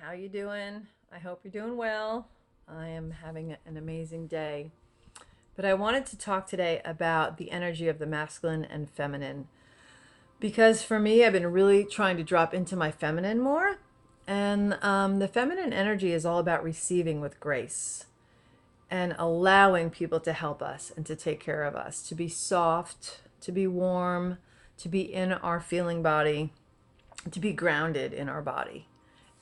How you doing? I hope you're doing well. I am having an amazing day. But I wanted to talk today about the energy of the masculine and feminine because for me, I've been really trying to drop into my feminine more. And the feminine energy is all about receiving with grace and allowing people to help us and to take care of us, to be soft, to be warm, to be in our feeling body, to be grounded in our body.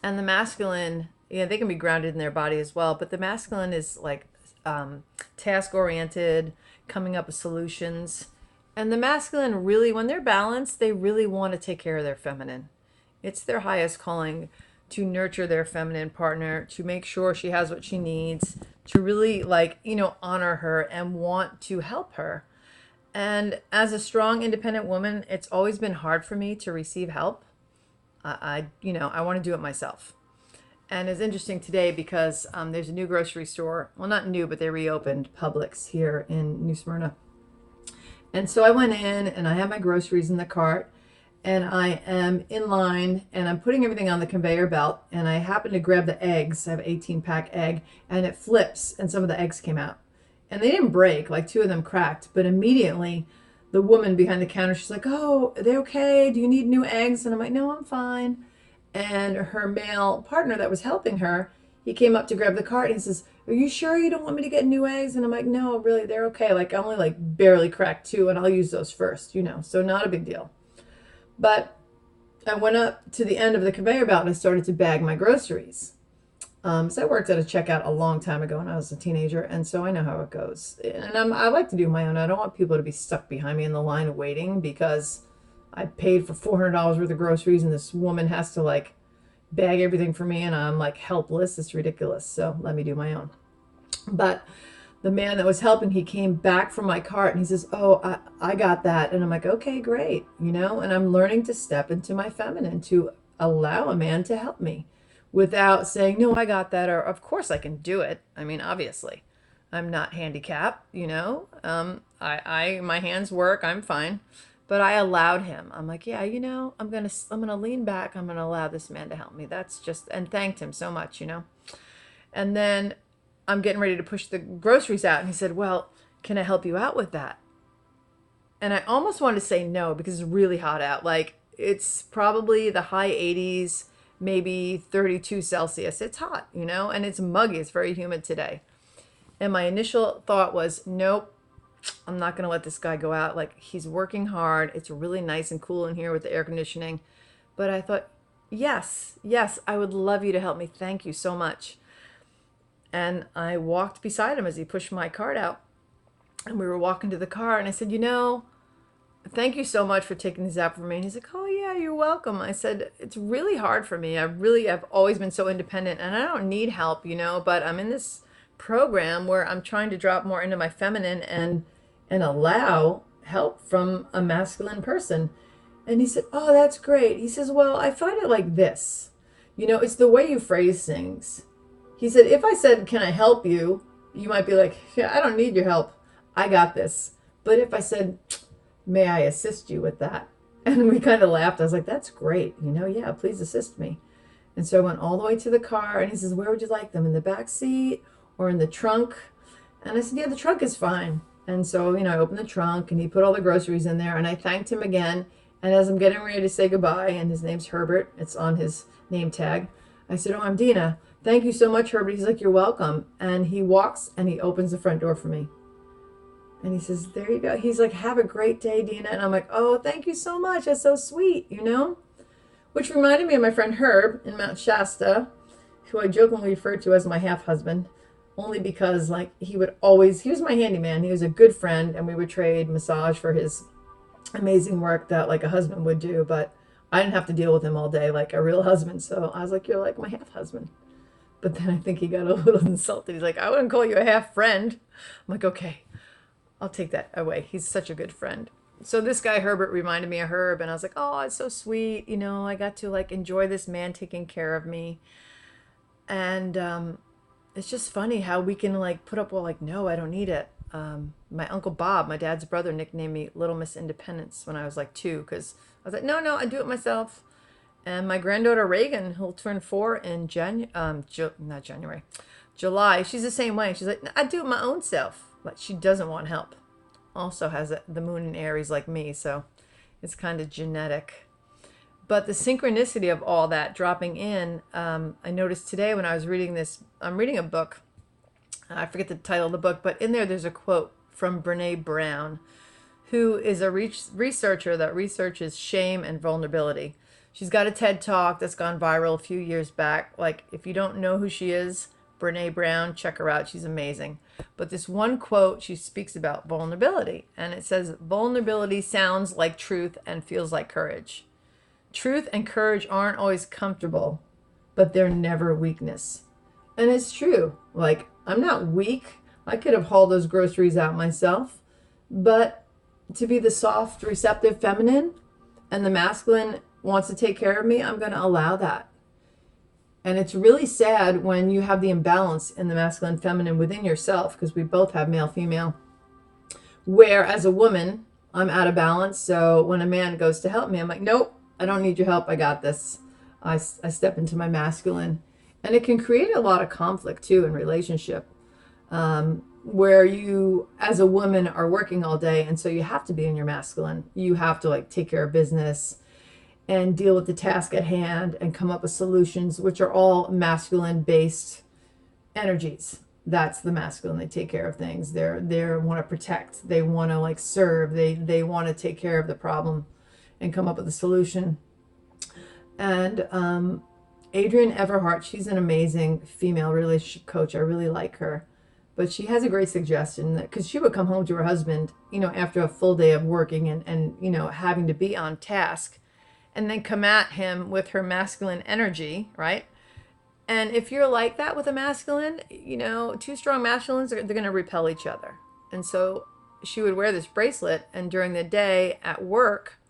And the masculine, they can be grounded in their body as well, but the masculine is like task oriented, coming up with solutions. And the masculine really, when they're balanced, they really want to take care of their feminine. It's their highest calling to nurture their feminine partner, to make sure she has what she needs, to really honor her and want to help her. And as a strong, independent woman, it's always been hard for me to receive help. I want to do it myself. And it's interesting today because there's a new grocery store. Well, not new, but they reopened Publix here in New Smyrna. And so I went in and I have my groceries in the cart and I am in line and I'm putting everything on the conveyor belt. And I happen to grab the eggs. I have an 18-pack egg and it flips and some of the eggs came out. And they didn't break, like two of them cracked, but immediately the woman behind the counter, she's like, "Oh, are they okay? Do you need new eggs?" And I'm like, "No, I'm fine." And her male partner that was helping her, he came up to grab the cart and he says, "Are you sure you don't want me to get new eggs?" And I'm like, "No, really, they're okay. Like I only like barely cracked two and I'll use those first. So not a big deal." But I went up to the end of the conveyor belt and I started to bag my groceries. So I worked at a checkout a long time ago when I was a teenager, and so I know how it goes. And I like to do my own. I don't want people to be stuck behind me in the line waiting because I paid for $400 worth of groceries, and this woman has to like bag everything for me, and I'm like helpless. It's ridiculous. So let me do my own. But the man that was helping, he came back from my cart and he says, "Oh, I got that." And I'm like, "Okay, great. And I'm learning to step into my feminine to allow a man to help me without saying, "No, I got that," or "Of course I can do it." I mean, obviously, I'm not handicapped. My hands work, I'm fine. But I allowed him. I'm like, "Yeah, I'm gonna lean back. I'm gonna allow this man to help me." That's just, and thanked him so much. And then I'm getting ready to push the groceries out. And he said, "Well, can I help you out with that?" And I almost wanted to say no because it's really hot out. Like it's probably the high 80s, maybe 32 Celsius. It's hot, and it's muggy. It's very humid today. And my initial thought was, nope, I'm not going to let this guy go out. Like he's working hard. It's really nice and cool in here with the air conditioning. But I thought, yes, yes, I would love you to help me. Thank you so much. And I walked beside him as he pushed my cart out. And we were walking to the car. And I said, "Thank you so much for taking this out for me." And he's like, "Oh, yeah, you're welcome." I said, "It's really hard for me. I really have always been so independent and I don't need help, but I'm in this program where I'm trying to drop more into my feminine and allow help from a masculine person." And he said, "Oh, that's great." He says, "Well, I find it like this. It's the way you phrase things." He said, "If I said, 'Can I help you?' you might be like, 'Yeah, I don't need your help. I got this.' But if I said, 'May I assist you with that?'" And we kind of laughed. I was like, "That's great. Yeah, please assist me." And so I went all the way to the car and he says, "Where would you like them? In the back seat or in the trunk?" And I said, "Yeah, the trunk is fine." And so, I opened the trunk and he put all the groceries in there and I thanked him again. And as I'm getting ready to say goodbye, and his name's Herbert, it's on his name tag, I said, "Oh, I'm Dina. Thank you so much, Herbert." He's like, "You're welcome." And he walks and he opens the front door for me. And he says, "There you go." He's like, "Have a great day, Dina." And I'm like, "Oh, thank you so much. That's so sweet. Which reminded me of my friend Herb in Mount Shasta, who I jokingly refer to as my half husband, only because like he was my handyman. He was a good friend, and we would trade massage for his amazing work that like a husband would do. But I didn't have to deal with him all day like a real husband. So I was like, "You're like my half husband." But then I think he got a little insulted. He's like, "I wouldn't call you a half friend." I'm like, "Okay, I'll take that away. He's such a good friend." So this guy Herbert reminded me of Herb, and I was like, "Oh, it's so sweet. I got to like enjoy this man taking care of me." And it's just funny how we can like put up, well, like, no, I don't need it. My uncle Bob, my dad's brother, nicknamed me Little Miss Independence when I was like 2 because I was like, "No, no, I do it myself." And my granddaughter Reagan, who'll turn 4 in not January, July. She's the same way. She's like, I do it my own self, but she doesn't want help. Also has the moon in Aries like me, so it's kind of genetic. But the synchronicity of all that dropping in, I noticed today when I was reading this. I'm reading a book. I forget the title of the book, but in there's a quote from Brene Brown, who is a researcher that researches shame and vulnerability. She's got a TED Talk that's gone viral a few years back. Like, if you don't know who she is, Brene Brown, check her out. She's amazing. But this one quote, she speaks about vulnerability. And it says, vulnerability sounds like truth and feels like courage. Truth and courage aren't always comfortable, but they're never weakness. And it's true. Like, I'm not weak. I could have hauled those groceries out myself. But to be the soft, receptive feminine and the masculine wants to take care of me, I'm going to allow that. And it's really sad when you have the imbalance in the masculine feminine within yourself, because we both have male female, where as a woman I'm out of balance. So when a man goes to help me, I'm like, nope, I don't need your help, I got this. I step into my masculine. And it can create a lot of conflict too in relationship, where you as a woman are working all day, and so you have to be in your masculine. You have to like take care of business and deal with the task at hand and come up with solutions, which are all masculine based energies. That's the masculine. They take care of things. They want to protect. They want to like serve. They want to take care of the problem and come up with a solution. And Adrienne Everhart, she's an amazing female relationship coach. I really like her. But she has a great suggestion, because she would come home to her husband, after a full day of working and having to be on task, and then come at him with her masculine energy, right? And if you're like that with a masculine, two strong masculines, they're going to repel each other. And so she would wear this bracelet, and during the day at work,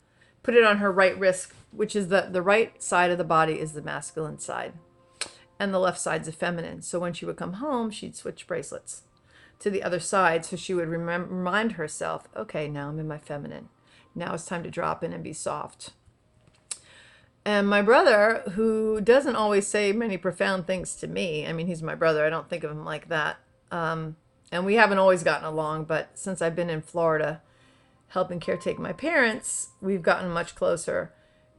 put it on her right wrist, which is the right side of the body is the masculine side, and the left side's the feminine. So when she would come home, she'd switch bracelets to the other side, so she would remind herself, okay, now I'm in my feminine. Now it's time to drop in and be soft. And my brother, who doesn't always say many profound things to me, I mean, he's my brother, I don't think of him like that. And we haven't always gotten along, but since I've been in Florida helping caretake my parents, we've gotten much closer.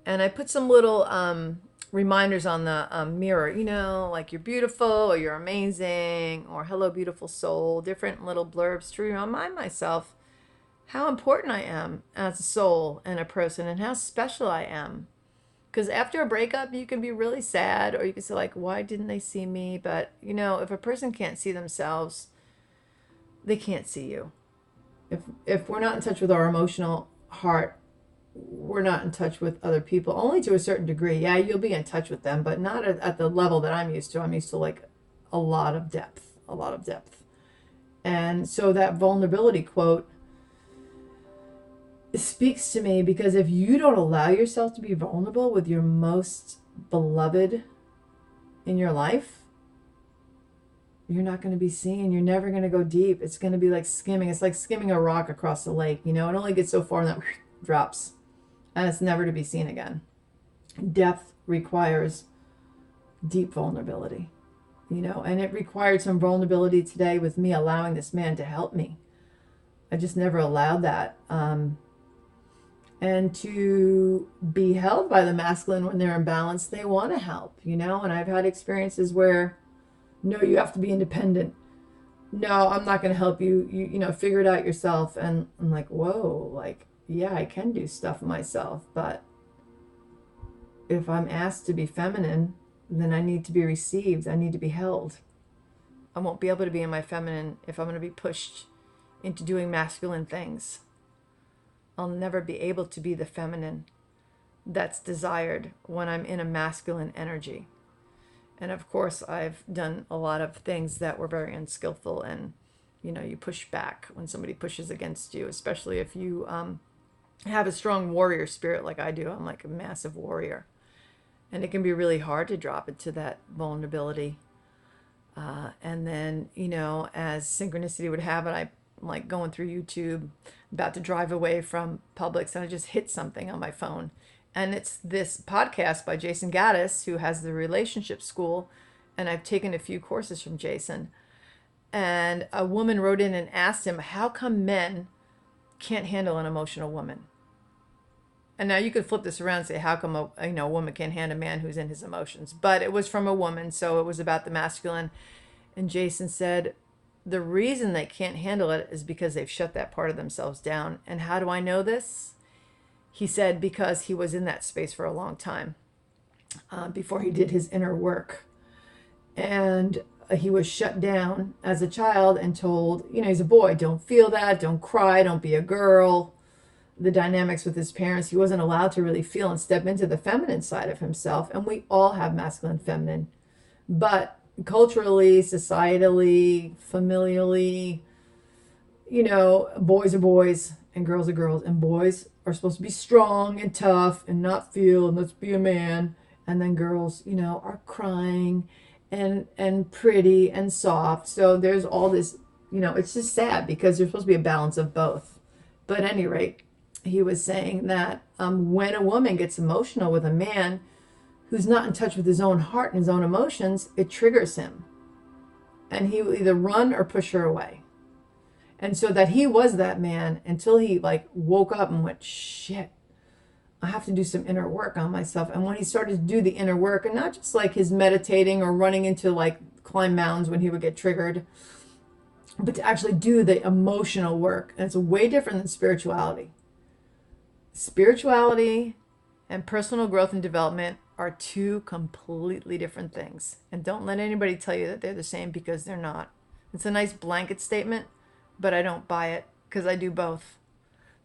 And I put some little reminders on the mirror, like you're beautiful, or you're amazing, or hello, beautiful soul, different little blurbs to remind myself how important I am as a soul and a person, and how special I am. Because after a breakup, you can be really sad, or you can say, like, why didn't they see me? But, if a person can't see themselves, they can't see you. If we're not in touch with our emotional heart, we're not in touch with other people, only to a certain degree. Yeah, you'll be in touch with them, but not at the level that I'm used to. I'm used to, like, a lot of depth. And so that vulnerability quote speaks to me, because if you don't allow yourself to be vulnerable with your most beloved in your life, you're not going to be seen. You're never going to go deep. It's going to be like skimming. It's like skimming a rock across the lake. It only gets so far and that drops, and it's never to be seen again. Depth requires deep vulnerability, and it required some vulnerability today with me allowing this man to help me. I just never allowed that. And to be held by the masculine when they're imbalanced, they want to help, and I've had experiences where, no, you have to be independent. No, I'm not going to help you. You figure it out yourself. And I'm like, whoa, like, yeah, I can do stuff myself. But if I'm asked to be feminine, then I need to be received. I need to be held. I won't be able to be in my feminine if I'm going to be pushed into doing masculine things. I'll never be able to be the feminine that's desired when I'm in a masculine energy. And of course, I've done a lot of things that were very unskillful, and you push back when somebody pushes against you, especially if you have a strong warrior spirit like I do. I'm like a massive warrior, and it can be really hard to drop into that vulnerability. And then, as synchronicity would have it, I'm like going through YouTube, about to drive away from Publix, and I just hit something on my phone, And it's this podcast by Jason Gaddis, who has the relationship school. And I've taken a few courses from Jason. And a woman wrote in and asked him, how come men can't handle an emotional woman? And now you could flip this around and say, how come a woman can't handle a man who's in his emotions? But it was from a woman, so it was about the masculine. And Jason said, the reason they can't handle it is because they've shut that part of themselves down. And how do I know this? He said, because he was in that space for a long time before he did his inner work. And he was shut down as a child and told, he's a boy, don't feel that, don't cry, don't be a girl. The dynamics with his parents, he wasn't allowed to really feel and step into the feminine side of himself. And we all have masculine, feminine. But culturally, societally, familially, boys are boys and girls are girls. And boys are supposed to be strong and tough and not feel and let's be a man. And then girls, are crying and pretty and soft. So there's all this, it's just sad because there's supposed to be a balance of both. But at any rate, he was saying that when a woman gets emotional with a man who's not in touch with his own heart and his own emotions, it triggers him. And he will either run or push her away. And so that he was that man until he woke up and went, shit, I have to do some inner work on myself. And when he started to do the inner work, and not just his meditating or running into climb mountains when he would get triggered, but to actually do the emotional work. And it's way different than spirituality. Spirituality and personal growth and development are two completely different things. And don't let anybody tell you that they're the same, because they're not. It's a nice blanket statement, but I don't buy it, because I do both.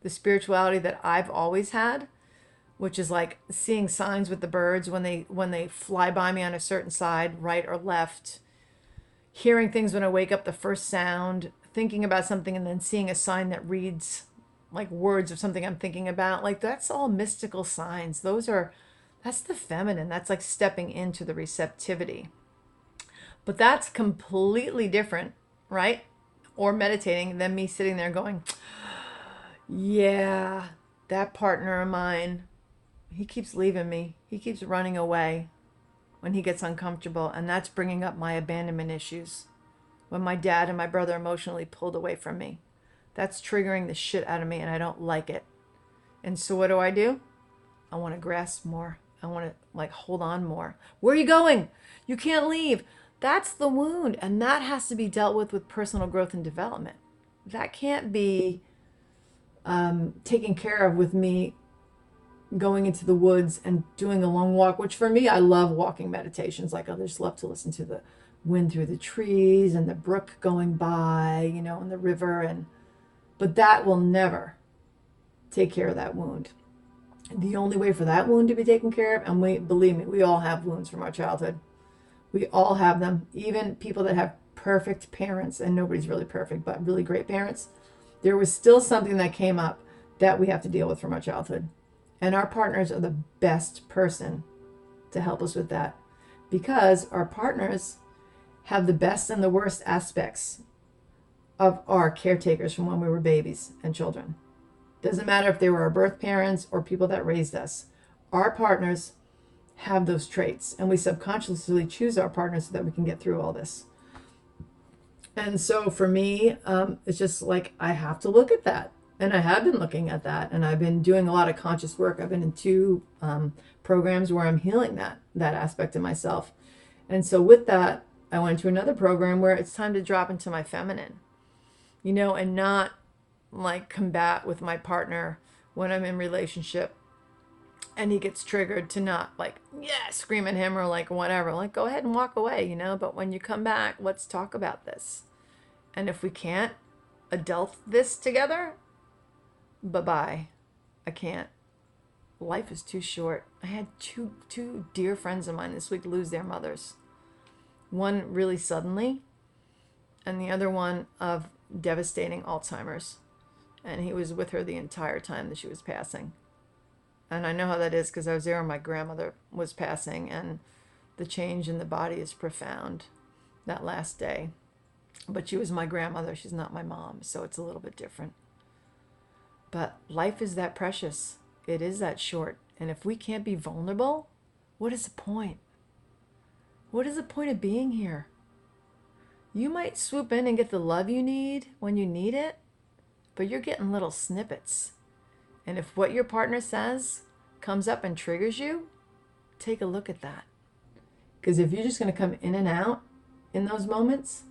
The spirituality that I've always had, which is seeing signs with the birds when they fly by me on a certain side, right or left, hearing things when I wake up, the first sound, thinking about something and then seeing a sign that reads words of something I'm thinking about. That's all mystical signs. That's the feminine. That's stepping into the receptivity. But that's completely different, right? Or meditating than me sitting there going, yeah, that partner of mine, he keeps leaving me. He keeps running away when he gets uncomfortable. And that's bringing up my abandonment issues. When my dad and my brother emotionally pulled away from me. That's triggering the shit out of me, and I don't like it. And so what do? I want to grasp more. I want to hold on more. Where are you going? You can't leave. That's the wound. And that has to be dealt with personal growth and development. That can't be taken care of with me going into the woods and doing a long walk, which for me, I love walking meditations. I just love to listen to the wind through the trees and the brook going by, and the river. But that will never take care of that wound. The only way for that wound to be taken care of, and believe me, we all have wounds from our childhood. We all have them. Even people that have perfect parents, and nobody's really perfect, but really great parents, there was still something that came up that we have to deal with from our childhood. And our partners are the best person to help us with that, because our partners have the best and the worst aspects of our caretakers from when we were babies and children. Doesn't matter if they were our birth parents or people that raised us. Our partners have those traits, and we subconsciously choose our partners so that we can get through all this. And so for me, it's just I have to look at that. And I have been looking at that, and I've been doing a lot of conscious work. I've been in 2 programs where I'm healing that aspect of myself. And so with that, I went to another program where it's time to drop into my feminine, and not combat with my partner when I'm in relationship and he gets triggered, to not scream at him or whatever, go ahead and walk away, but when you come back, let's talk about this. And if we can't adult this together, bye-bye. I can't. Life is too short. I had two dear friends of mine this week lose their mothers. One really suddenly, and the other one of devastating Alzheimer's. And he was with her the entire time that she was passing. And I know how that is because I was there when my grandmother was passing, and the change in the body is profound that last day. But she was my grandmother. She's not my mom, so it's a little bit different. But life is that precious. It is that short. And if we can't be vulnerable, what is the point? What is the point of being here? You might swoop in and get the love you need when you need it, but you're getting little snippets. And if what your partner says comes up and triggers you, take a look at that. Because if you're just going to come in and out in those moments,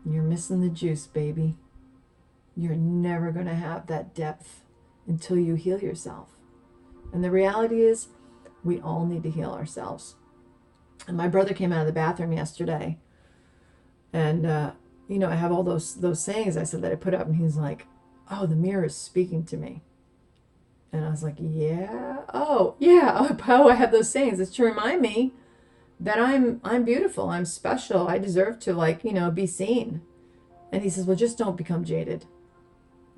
you're missing the juice, baby. You're never going to have that depth until you heal yourself. And the reality is, we all need to heal ourselves. And my brother came out of the bathroom yesterday, and I have all those sayings I said that I put up, and he's like, "Oh, the mirror is speaking to me." And I was like, "Yeah, oh yeah, oh, I have those sayings. It's to remind me that I'm beautiful, I'm special, I deserve to be seen." And he says, "Well, just don't become jaded."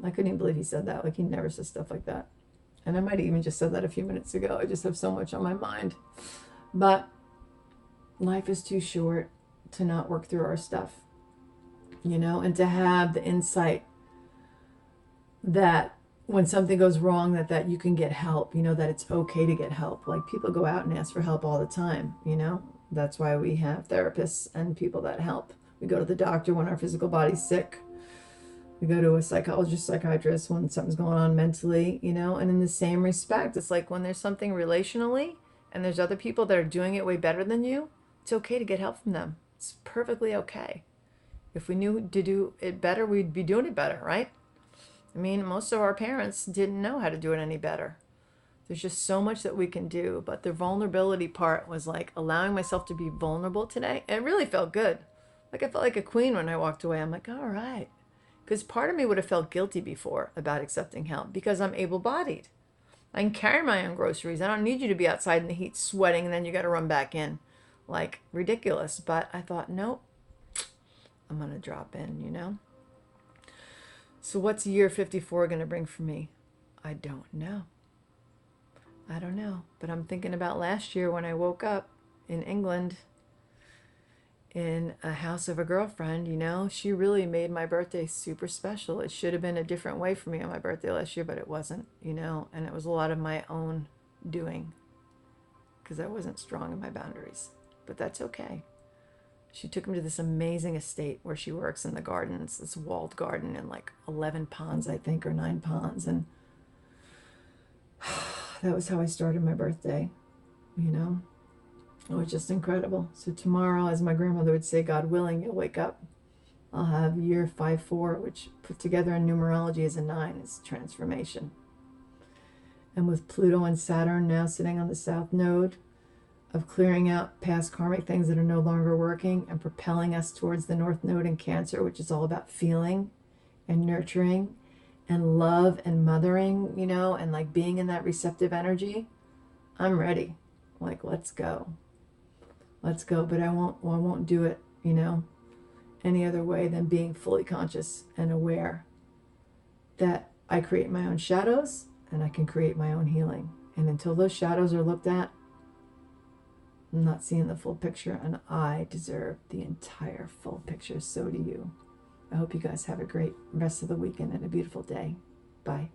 I couldn't even believe he said that. Like, he never says stuff like that. And I might have even just said that a few minutes ago. I just have so much on my mind. But life is too short to not work through our stuff, and to have the insight that when something goes wrong, that you can get help, that it's okay to get help. Like, people go out and ask for help all the time, That's why we have therapists and people that help. We go to the doctor when our physical body's sick. We go to a psychologist, psychiatrist when something's going on mentally, and in the same respect, it's like when there's something relationally and there's other people that are doing it way better than you, it's okay to get help from them. It's perfectly okay. If we knew to do it better, we'd be doing it better, right? I mean, most of our parents didn't know how to do it any better. There's just so much that we can do, but the vulnerability part was like allowing myself to be vulnerable today. It really felt good. Like, I felt like a queen when I walked away. I'm like, all right. Because part of me would have felt guilty before about accepting help because I'm able-bodied. I can carry my own groceries. I don't need you to be outside in the heat sweating and then you got to run back in. Like, ridiculous. But I thought, nope, I'm going to drop in. So what's year 54 going to bring for me? I don't know. But I'm thinking about last year when I woke up in England in a house of a girlfriend. She really made my birthday super special. It should have been a different way for me on my birthday last year, but it wasn't, and it was a lot of my own doing because I wasn't strong in my boundaries, but that's okay. She took me to this amazing estate where she works in the gardens, this walled garden and like 11 ponds, I think, or 9 ponds. And that was how I started my birthday, It was just incredible. So tomorrow, as my grandmother would say, God willing, you'll wake up. I'll have year 54, which put together in numerology is a 9. It's transformation. And with Pluto and Saturn now sitting on the South Node of clearing out past karmic things that are no longer working and propelling us towards the North Node in Cancer, which is all about feeling and nurturing and love and mothering, and like being in that receptive energy, I'm ready. Like, let's go. Let's go. But I won't do it, any other way than being fully conscious and aware that I create my own shadows and I can create my own healing. And until those shadows are looked at, I'm not seeing the full picture, and I deserve the entire full picture. So do you. I hope you guys have a great rest of the weekend and a beautiful day. Bye.